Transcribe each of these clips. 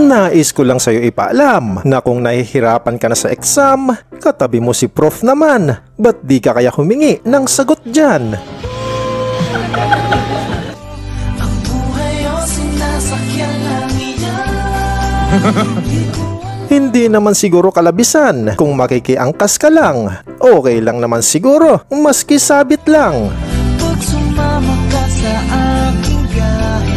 Nais ko lang sa'yo ipaalam na kung nahihirapan ka na sa exam, katabi mo si Prof naman. Ba't di ka kaya humingi ng sagot dyan? Ang buhay o sinasakyan lang iyan. Hindi naman siguro kalabisan kung makikiangkas ka lang. Okay lang naman siguro, maski sabit lang. Pag sumama ka sa aking gahe.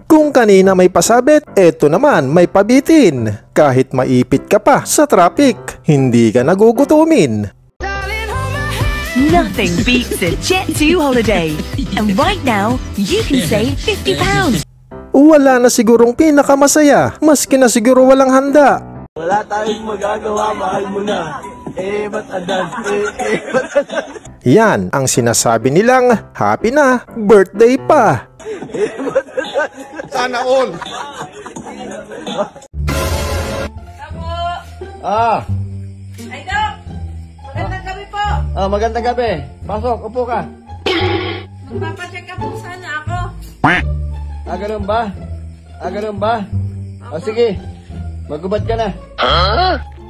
Kung kanina may pasabit, eto naman may pabitin. Kahit maipit ka pa sa traffic, hindi ka nagugutumin. Nothing beats a Jet2 holiday. And right now, you can save £50. Wala na sigurong pinakamasaya, maski na siguro walang handa. Wala tayong magagawa, mahal mo na. Ba't adan? Ba't adan? Yan ang sinasabi nilang happy na birthday pa. Sana all. Ay, Doc! Magandang gabi po! Magandang gabi. Pasok, upo ka. Magpapacheck up po sana ako. Ganun ba? Ganun ba? Sige. Magubad ka na.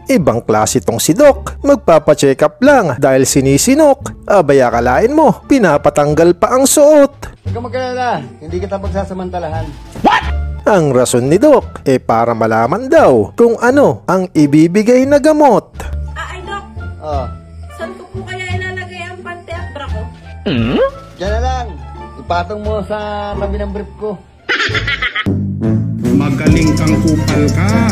Ibang klase tong si Doc, magpapacheck up lang dahil sinisinok. Abay akalain mo, pinapatanggal pa ang suot. Huwag ka magkalala. Hindi kita pagsasamantalahan. Ang rason ni Doc, para malaman daw kung ano ang ibibigay na gamot. Ay, Doc! Saan ko po kaya ilalagay ang pante at bra ko? Diyan na lang. Ipatong mo sa tabi ng brief ko. Magaling kang kupal ka.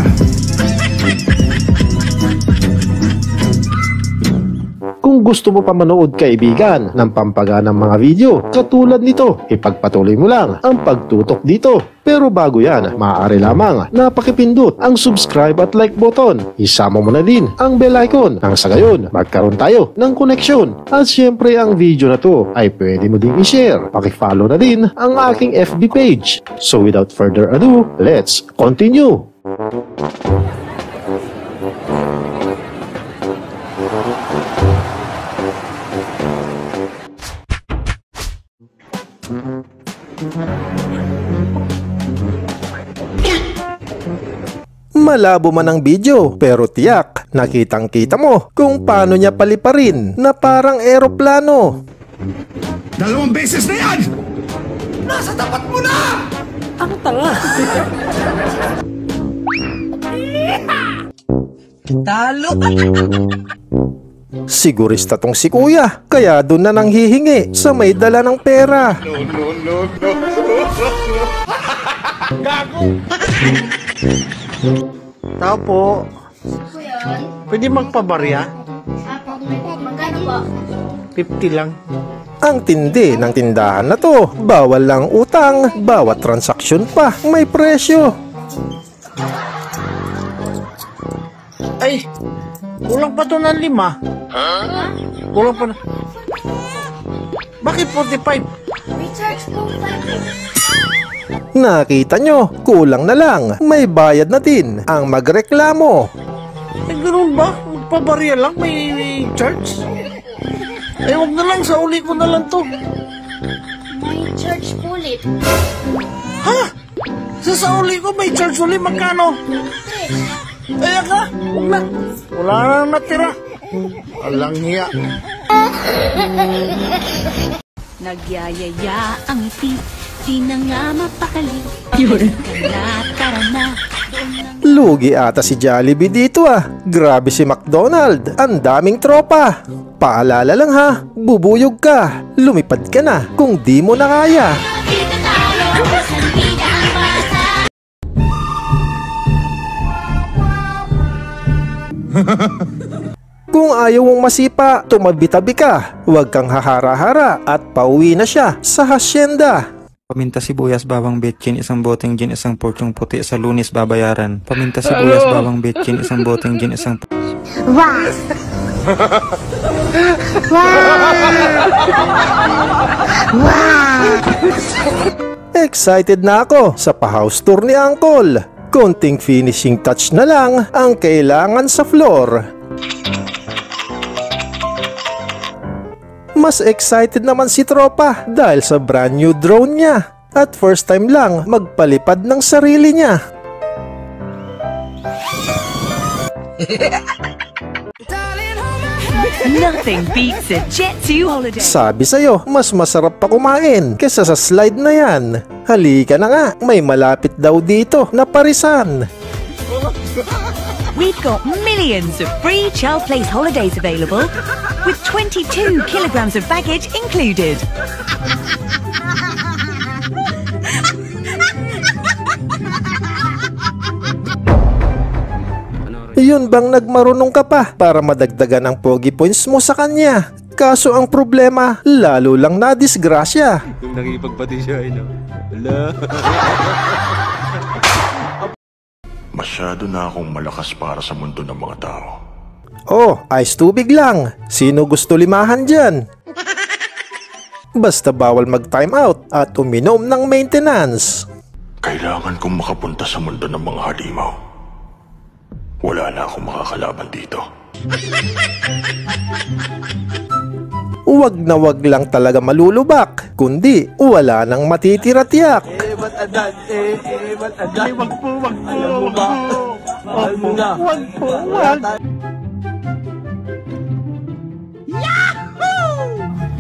Kung gusto mo pa manood kaibigan ng pampaganang mga video katulad nito, ipagpatuloy mo lang ang pagtutok dito. Pero bago yan, maaari lamang na pakipindot ang subscribe at like button. Isama mo na din ang bell icon nang sa gayon magkaroon tayo ng koneksyon. At syempre ang video na to ay pwede mo ding i-share. Pakifollow na din ang aking FB page. So without further ado, let's continue! Malabo man ang video, pero tiyak, nakitang-kita mo kung paano niya paliparin na parang eroplano. 2 beses na yan! Nasa tapat mo na! Ang tanga. Talo! Sigurista tong si Kuya, kaya doon na nang hihingi sa may dala ng pera. No. Gago! Tao po. Pwede magpabarya? Magkano po? 50 lang. Ang tindi ng tindahan na to, bawal lang utang, bawat transaksyon pa may presyo. Ay, kulang pa to ng 5. Kulang pa na. Bakit 45? Recharge po, Nakita nyo, kulang na lang, may bayad na din ang magreklamo. Ganoon ba? Magpabarya lang, may charge? Huwag na lang, sa uli ko na lang to. May charge po ulit. Ha? Sa uli ko may charge ulit, magkano? Ka, huwag na. Wala nang natira. Alang hiya. Nagyayaya ang ngiti, di na nga mapakali. Tara na. Lugi ata si Jollibee dito ah. Grabe si McDonald, ang daming tropa. Paalala lang ha, bubuyog ka, lumipad ka na kung di mo na kaya. Kung ayaw mong masipa, tumabi-tabi ka. Huwag kang hahara-hara at pauwi na siya sa hasyenda. Paminta sibuyas, bawang betchin, isang boteng gin, isang porsyong puti, sa Lunes babayaran. Paminta sibuyas, bawang betchin, isang boteng gin, isang... Wow! Excited na ako sa pa-house tour ni Uncle. Konting finishing touch na lang ang kailangan sa floor. Mas excited naman si Tropa dahil sa brand new drone niya. at first time lang magpalipad ng sarili niya. Nothing beats a Jet2 holiday. Sabi sa'yo, mas masarap pa kumain kesa sa slide na yan. Halika na nga, may malapit daw dito na parisan. We've got millions of free child place holidays available with 22 kilograms of baggage included. Yun bang nagmarunong ka pa para madagdagan ang pogi points mo sa kanya? Kaso ang problema, lalo lang na disgrasya. Kung nakipagpati siya, no? Wala. Masyado na akong malakas para sa mundo ng mga tao. Oh, ice tubig lang. Sino gusto limahan dyan? Basta bawal mag-time out at uminom ng maintenance. Kailangan kong makapunta sa mundo ng mga halimaw. Wala na akong makakalaban dito. Wag na wag lang talaga malulubak, kundi wala nang matitira-tiyak.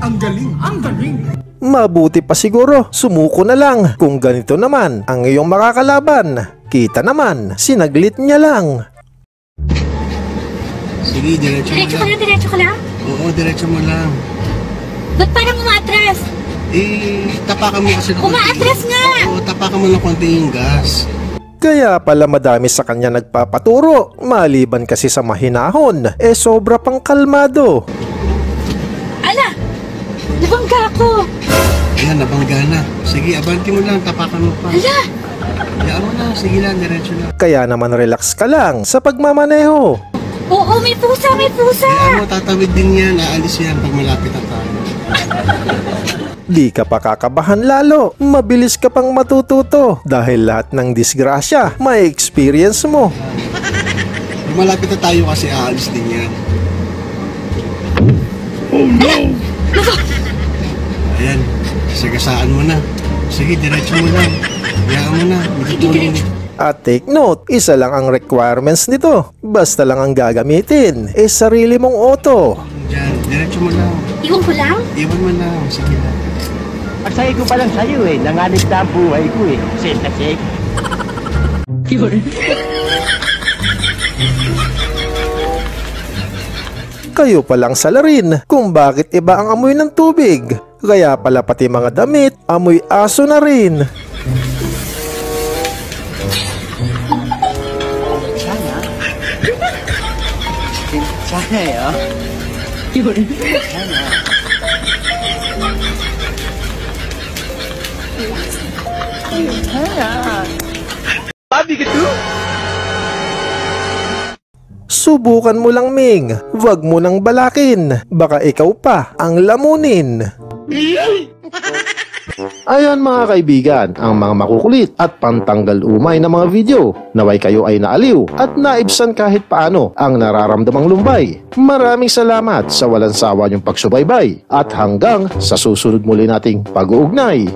Ang galing, ang galing. Mabuti pa siguro, sumuko na lang. Kung ganito naman ang iyong makakalaban, kita naman, sinaglit niya lang. Sige, diretso mo lang. Diretso ka lang? Oo, diretso mo lang. Ba't parang umaatras? Tapakan mo kasi ng Umaatras nga! Oo, tapakan mo ng konti yung gas. Kaya pala madami sa kanya nagpapaturo, maliban kasi sa mahinahon, sobra pang kalmado. Ala! Nabangga ako! Ayan, nabangga na. Sige, abanti mo lang, tapakan mo pa. Ala! Hayaan mo na, sige lang, diretso lang. Kaya naman relax ka lang sa pagmamaneho. Oo, may pusa, may pusa! Hayaan mo, tatawid din yan, aalis yan pag malapit na tayo. Di ka pa kakabahan lalo, mabilis ka pang matututo dahil lahat ng disgrasya may experience mo. Pag malapit na tayo kasi aalis din yan. Oh no! Ayan, sagasaan mo na. Sige, diretso mo lang. Hayaan mo na, magtutulong. At take note, isa lang ang requirements nito. Basta lang ang gagamitin, sarili mong auto. Diyan, diretso mo lang. Iwan ko lang? Iwan mo lang, sige lang. Pagsaya ko pa lang sa'yo nanganib na ang buhay ko Same na same. Kayo palang salarin kung bakit iba ang amoy ng tubig. Kaya pala pati mga damit, amoy aso na rin. Sana Babi ka to? Subukan mo lang, Ming. Wag mo nang balakin. Baka ikaw pa ang lamunin. Ayan mga kaibigan, ang mga makukulit at pantanggal umay na mga video. Naway kayo ay naaliw at naibsan kahit paano ang nararamdamang lumbay. Maraming salamat sa walang sawa niyong pagsubaybay at hanggang sa susunod muli nating pag-uugnay.